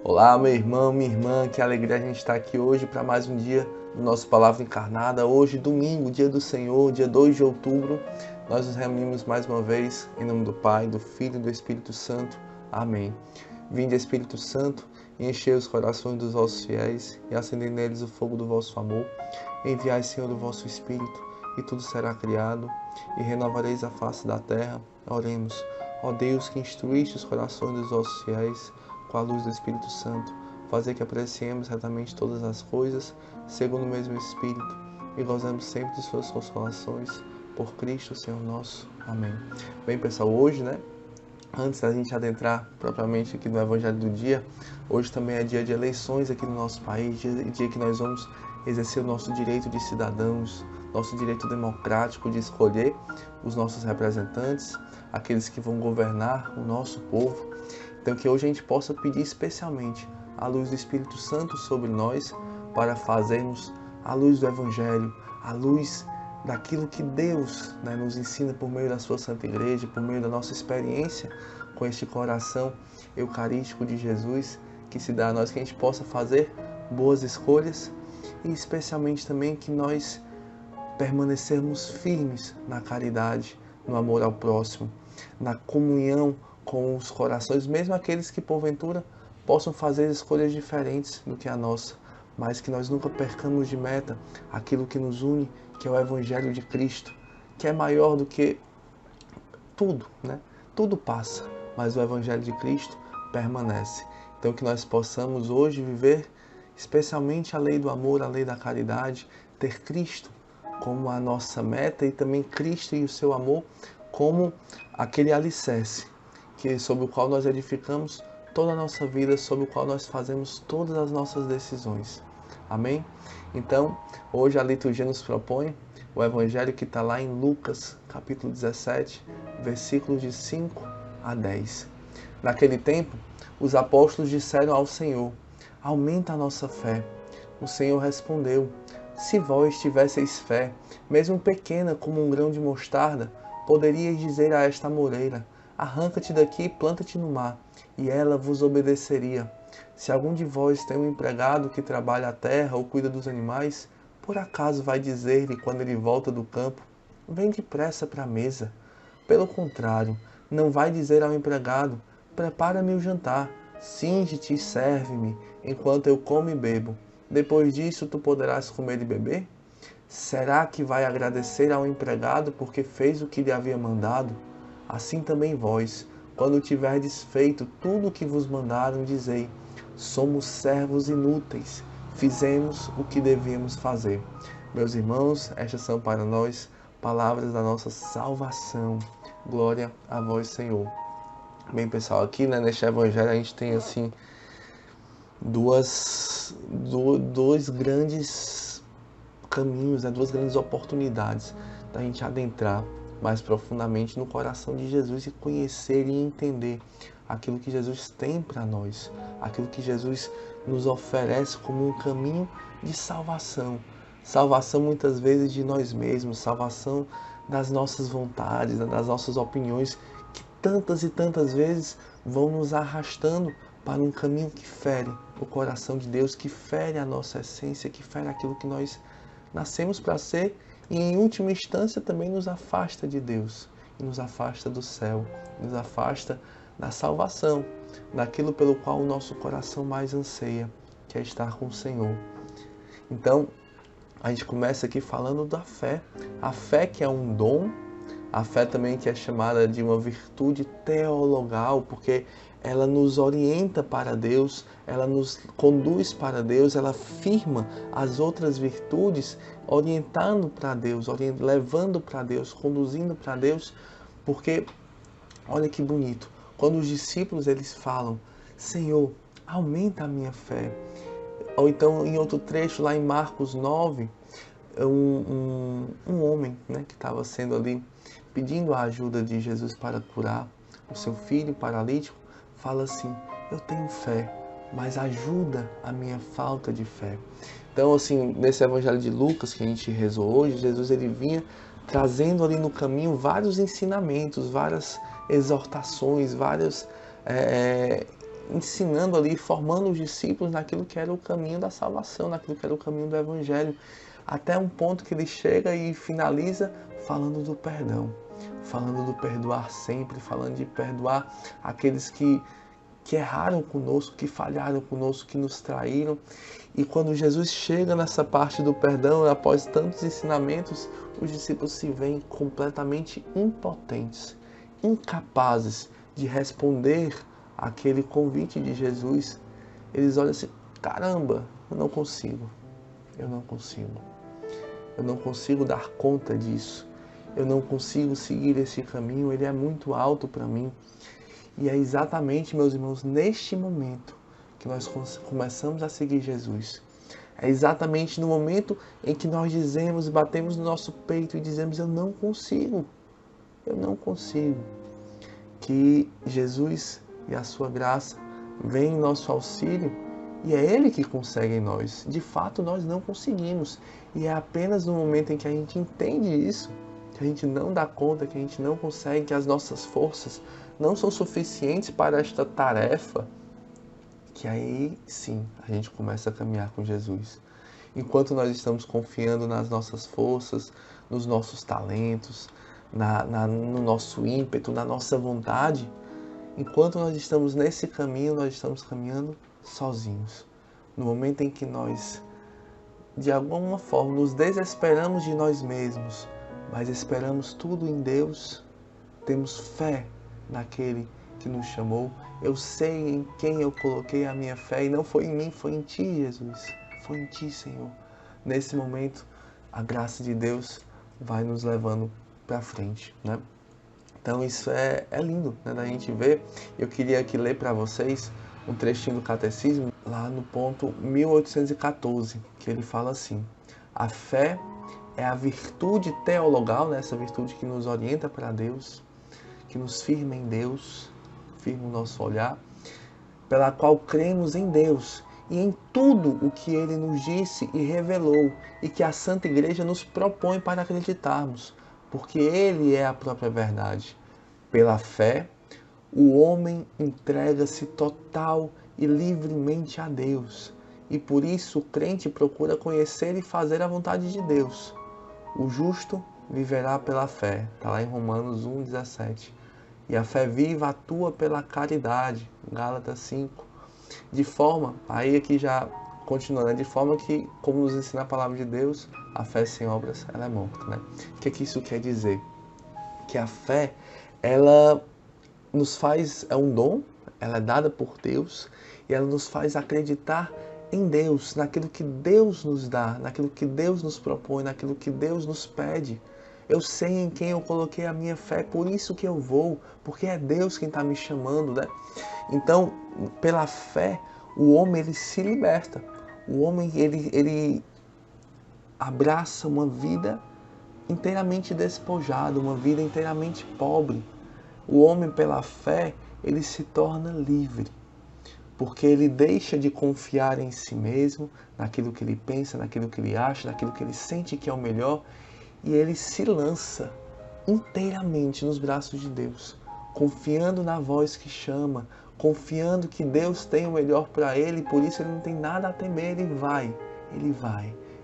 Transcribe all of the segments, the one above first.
Olá, meu irmão, minha irmã, que alegria a gente estar aqui hoje para mais um dia do nosso Palavra Encarnada. Hoje, domingo, dia do Senhor, dia 2 de outubro, nós nos reunimos mais uma vez em nome do Pai, do Filho e do Espírito Santo. Amém. Vinde, Espírito Santo, e enchei os corações dos vossos fiéis e acendei neles o fogo do vosso amor. Enviai, Senhor, o vosso Espírito, e tudo será criado, e renovareis a face da terra. Oremos. Ó Deus, que instruíste os corações dos vossos fiéis com a luz do Espírito Santo, fazer que apreciemos retamente todas as coisas, segundo o mesmo Espírito, e gozemos sempre de suas consolações, por Cristo, Senhor nosso. Amém. Bem, pessoal, hoje, antes da gente adentrar propriamente aqui no Evangelho do dia, hoje também é dia de eleições aqui no nosso país, dia que nós vamos exercer o nosso direito de cidadãos, nosso direito democrático de escolher os nossos representantes, aqueles que vão governar o nosso povo. Então que hoje a gente possa pedir especialmente a luz do Espírito Santo sobre nós para fazermos a luz do Evangelho, a luz daquilo que Deus nos ensina por meio da sua Santa Igreja, por meio da nossa experiência com este coração eucarístico de Jesus que se dá a nós, que a gente possa fazer boas escolhas e especialmente também que nós permanecermos firmes na caridade, no amor ao próximo, na comunhão com os corações, mesmo aqueles que porventura possam fazer escolhas diferentes do que a nossa, mas que nós nunca percamos de meta aquilo que nos une, que é o Evangelho de Cristo, que é maior do que tudo, Tudo passa, mas o Evangelho de Cristo permanece. Então que nós possamos hoje viver especialmente a lei do amor, a lei da caridade, ter Cristo como a nossa meta e também Cristo e o seu amor como aquele alicerce sobre o qual nós edificamos toda a nossa vida, sobre o qual nós fazemos todas as nossas decisões. Amém? Então, hoje a liturgia nos propõe o Evangelho que está lá em Lucas, capítulo 17, versículos de 5 a 10. Naquele tempo, os apóstolos disseram ao Senhor: aumenta a nossa fé. O Senhor respondeu: se vós tivesseis fé, mesmo pequena como um grão de mostarda, poderíeis dizer a esta amoreira: arranca-te daqui e planta-te no mar, e ela vos obedeceria. Se algum de vós tem um empregado que trabalha a terra ou cuida dos animais, por acaso vai dizer-lhe quando ele volta do campo: vem depressa para a mesa? Pelo contrário, não vai dizer ao empregado: prepara-me o jantar, cinge-te e serve-me, enquanto eu como e bebo. Depois disso tu poderás comer e beber? Será que vai agradecer ao empregado porque fez o que lhe havia mandado? Assim também vós, quando tiverdes feito tudo o que vos mandaram, dizei: somos servos inúteis, fizemos o que devíamos fazer. Meus irmãos, estas são para nós palavras da nossa salvação. Glória a vós, Senhor. Bem, pessoal, aqui neste Evangelho a gente tem assim dois grandes caminhos, duas grandes oportunidades da gente adentrar mais profundamente no coração de Jesus e conhecer e entender aquilo que Jesus tem para nós, aquilo que Jesus nos oferece como um caminho de salvação. Salvação muitas vezes de nós mesmos, salvação das nossas vontades, das nossas opiniões, que tantas e tantas vezes vão nos arrastando para um caminho que fere o coração de Deus, que fere a nossa essência, que fere aquilo que nós nascemos para ser e, em última instância, também nos afasta de Deus, e nos afasta do céu, nos afasta da salvação, daquilo pelo qual o nosso coração mais anseia, que é estar com o Senhor. Então, a gente começa aqui falando da fé, a fé que é um dom, a fé também que é chamada de uma virtude teologal, porque ela nos orienta para Deus, ela nos conduz para Deus, ela firma as outras virtudes, orientando para Deus, levando para Deus, conduzindo para Deus, porque olha que bonito, quando os discípulos eles falam: Senhor, aumenta a minha fé. Ou então em outro trecho lá em Marcos 9, um homem que estava sendo ali pedindo a ajuda de Jesus para curar o seu filho paralítico, fala assim: eu tenho fé, mas ajuda a minha falta de fé. Então, assim, nesse Evangelho de Lucas que a gente rezou hoje, Jesus ele vinha trazendo ali no caminho vários ensinamentos, várias exortações, vários ensinando ali, formando os discípulos naquilo que era o caminho da salvação, naquilo que era o caminho do Evangelho, até um ponto que ele chega e finaliza falando do perdão, falando do perdoar sempre, falando de perdoar aqueles que erraram conosco, que falharam conosco, que nos traíram. E quando Jesus chega nessa parte do perdão, após tantos ensinamentos, os discípulos se veem completamente impotentes, incapazes de responder àquele convite de Jesus. Eles olham assim, caramba, eu não consigo dar conta disso, eu não consigo seguir esse caminho, ele é muito alto para mim. E é exatamente, meus irmãos, neste momento que nós começamos a seguir Jesus. É exatamente no momento em que nós dizemos, batemos no nosso peito e dizemos, eu não consigo, que Jesus e a sua graça vêm em nosso auxílio e é Ele que consegue em nós. De fato, nós não conseguimos. E é apenas no momento em que a gente entende isso, que a gente não dá conta, que a gente não consegue, que as nossas forças não são suficientes para esta tarefa, que aí sim a gente começa a caminhar com Jesus. Enquanto nós estamos confiando nas nossas forças, nos nossos talentos, no nosso ímpeto, na nossa vontade, enquanto nós estamos nesse caminho, nós estamos caminhando sozinhos. No momento em que nós, de alguma forma, nos desesperamos de nós mesmos, mas esperamos tudo em Deus, temos fé naquele que nos chamou. Eu sei em quem eu coloquei a minha fé e não foi em mim, foi em Ti, Jesus. Foi em Ti, Senhor. Nesse momento, a graça de Deus vai nos levando para frente, né? Então isso é lindo, né, da gente ver. Eu queria aqui ler para vocês um trechinho do Catecismo, lá no ponto 1814, que ele fala assim: a fé é a virtude teologal, né, essa virtude que nos orienta para Deus, que nos firma em Deus, firma o nosso olhar, pela qual cremos em Deus e em tudo o que Ele nos disse e revelou, e que a Santa Igreja nos propõe para acreditarmos, porque Ele é a própria verdade. Pela fé, o homem entrega-se total e livremente a Deus, e por isso o crente procura conhecer e fazer a vontade de Deus. O justo viverá pela fé, está lá em Romanos 1,17. E a fé viva atua pela caridade, Gálatas 5. De forma, aí aqui já continuando, de forma que, como nos ensina a palavra de Deus, a fé sem obras, ela é morta, né? O que é que isso quer dizer? Que a fé, ela nos faz, é um dom, ela é dada por Deus, e ela nos faz acreditar em Deus, naquilo que Deus nos dá, naquilo que Deus nos propõe, naquilo que Deus nos pede. Eu sei em quem eu coloquei a minha fé, por isso que eu vou, porque é Deus quem está me chamando, né? Então, pela fé, o homem ele se liberta. O homem ele abraça uma vida inteiramente despojada, uma vida inteiramente pobre. O homem, pela fé, ele se torna livre, porque ele deixa de confiar em si mesmo, naquilo que ele pensa, naquilo que ele acha, naquilo que ele sente que é o melhor, e ele se lança inteiramente nos braços de Deus, confiando na voz que chama, confiando que Deus tem o melhor para ele, por isso ele não tem nada a temer, ele vai.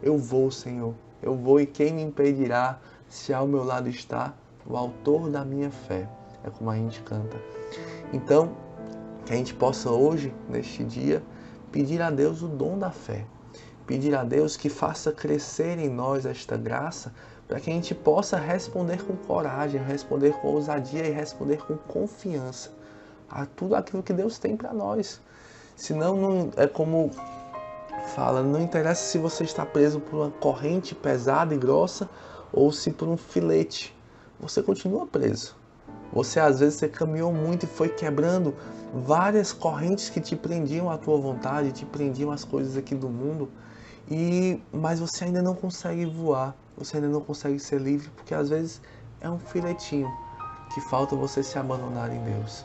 Eu vou, Senhor, eu vou, e quem me impedirá, se ao meu lado está o autor da minha fé. É como a gente canta. Então, que a gente possa hoje, neste dia, pedir a Deus o dom da fé. Pedir a Deus que faça crescer em nós esta graça, para que a gente possa responder com coragem, responder com ousadia e responder com confiança a tudo aquilo que Deus tem para nós. Senão, não, é como fala, não interessa se você está preso por uma corrente pesada e grossa ou se por um filete, você continua preso. Você às vezes você caminhou muito e foi quebrando várias correntes que te prendiam à tua vontade, te prendiam às coisas aqui do mundo, mas você ainda não consegue voar, você ainda não consegue ser livre, porque às vezes é um filetinho que falta você se abandonar em Deus.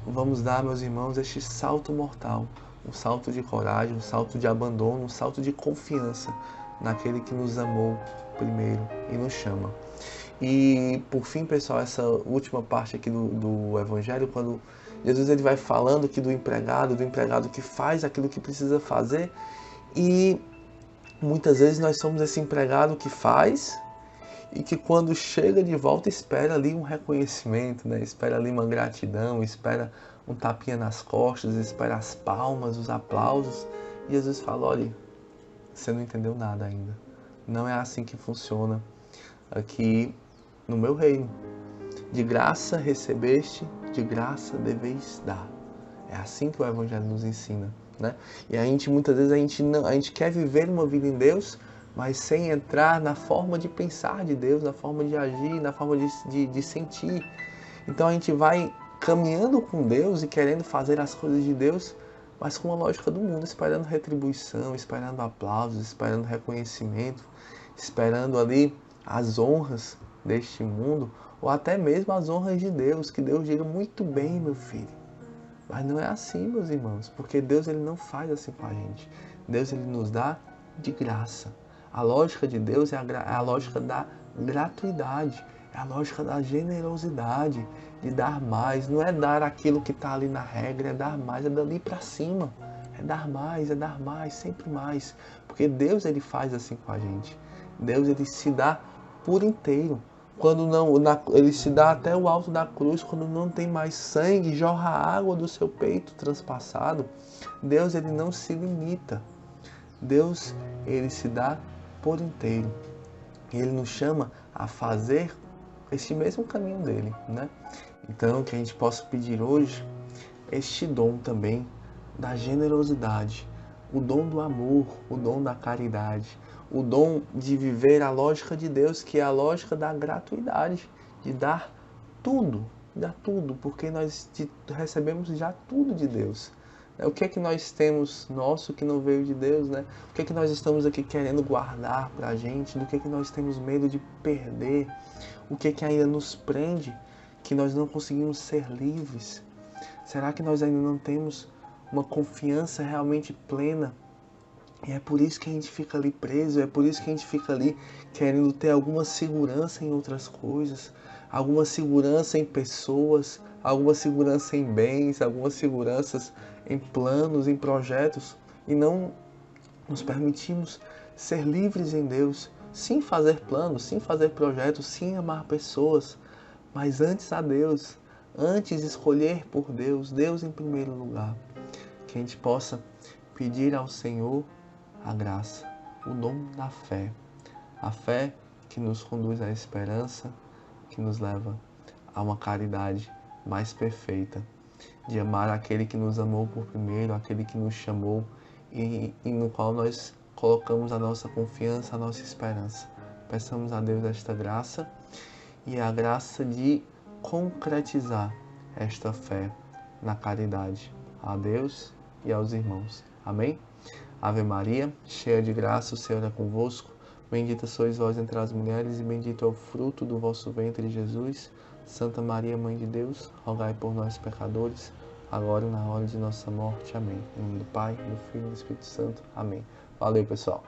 Vamos dar, meus irmãos, este salto mortal, um salto de coragem, um salto de abandono, um salto de confiança naquele que nos amou primeiro e nos chama. E por fim, pessoal, essa última parte aqui do Evangelho, quando Jesus ele vai falando aqui do empregado que faz aquilo que precisa fazer, e muitas vezes nós somos esse empregado que faz e que quando chega de volta espera ali um reconhecimento, né? Espera ali uma gratidão, espera um tapinha nas costas, espera as palmas, os aplausos. E Jesus fala, olha, você não entendeu nada ainda. Não é assim que funciona aqui no meu reino. De graça recebeste, de graça deveis dar. É assim que o Evangelho nos ensina, né? E a gente, muitas vezes, a gente quer viver uma vida em Deus, mas sem entrar na forma de pensar de Deus, na forma de agir, na forma de sentir. Então a gente vai caminhando com Deus e querendo fazer as coisas de Deus, mas com a lógica do mundo, esperando retribuição, esperando aplausos, esperando reconhecimento, esperando ali as honras deste mundo, ou até mesmo as honras de Deus, que Deus diga muito bem, meu filho. Mas não é assim, meus irmãos, porque Deus ele não faz assim com a gente. Deus ele nos dá de graça. A lógica de Deus é a lógica da gratuidade, é a lógica da generosidade, de dar mais. Não é dar aquilo que está ali na regra, é dar mais, é dali para cima. É dar mais, sempre mais. Porque Deus ele faz assim com a gente. Deus ele se dá por inteiro. Quando não, ele se dá até o alto da cruz, quando não tem mais sangue, jorra água do seu peito transpassado. Deus ele não se limita. Deus ele se dá por inteiro. E ele nos chama a fazer este mesmo caminho dele, né? Então que a gente possa pedir hoje este dom também da generosidade, o dom do amor, o dom da caridade, o dom de viver a lógica de Deus, que é a lógica da gratuidade, de dar tudo, porque nós recebemos já tudo de Deus. O que é que nós temos nosso que não veio de Deus, né? O que é que nós estamos aqui querendo guardar para a gente? Do que é que nós temos medo de perder? O que é que ainda nos prende, que nós não conseguimos ser livres? Será que nós ainda não temos uma confiança realmente plena? E é por isso que a gente fica ali preso, é por isso que a gente fica ali querendo ter alguma segurança em outras coisas, alguma segurança em pessoas, alguma segurança em bens, algumas seguranças em planos, em projetos, e não nos permitimos ser livres em Deus, sim fazer planos, sim fazer projetos, sim amar pessoas, mas antes a Deus, antes escolher por Deus, Deus em primeiro lugar. Que a gente possa pedir ao Senhor a graça, o dom da fé. A fé que nos conduz à esperança, que nos leva a uma caridade mais perfeita, de amar aquele que nos amou por primeiro, aquele que nos chamou e no qual nós colocamos a nossa confiança, a nossa esperança. Peçamos a Deus esta graça e a graça de concretizar esta fé na caridade a Deus e aos irmãos. Amém? Ave Maria, cheia de graça, o Senhor é convosco. Bendita sois vós entre as mulheres e bendito é o fruto do vosso ventre, Jesus. Santa Maria, Mãe de Deus, rogai por nós pecadores, agora e na hora de nossa morte. Amém. Em nome do Pai, do Filho e do Espírito Santo. Amém. Valeu, pessoal.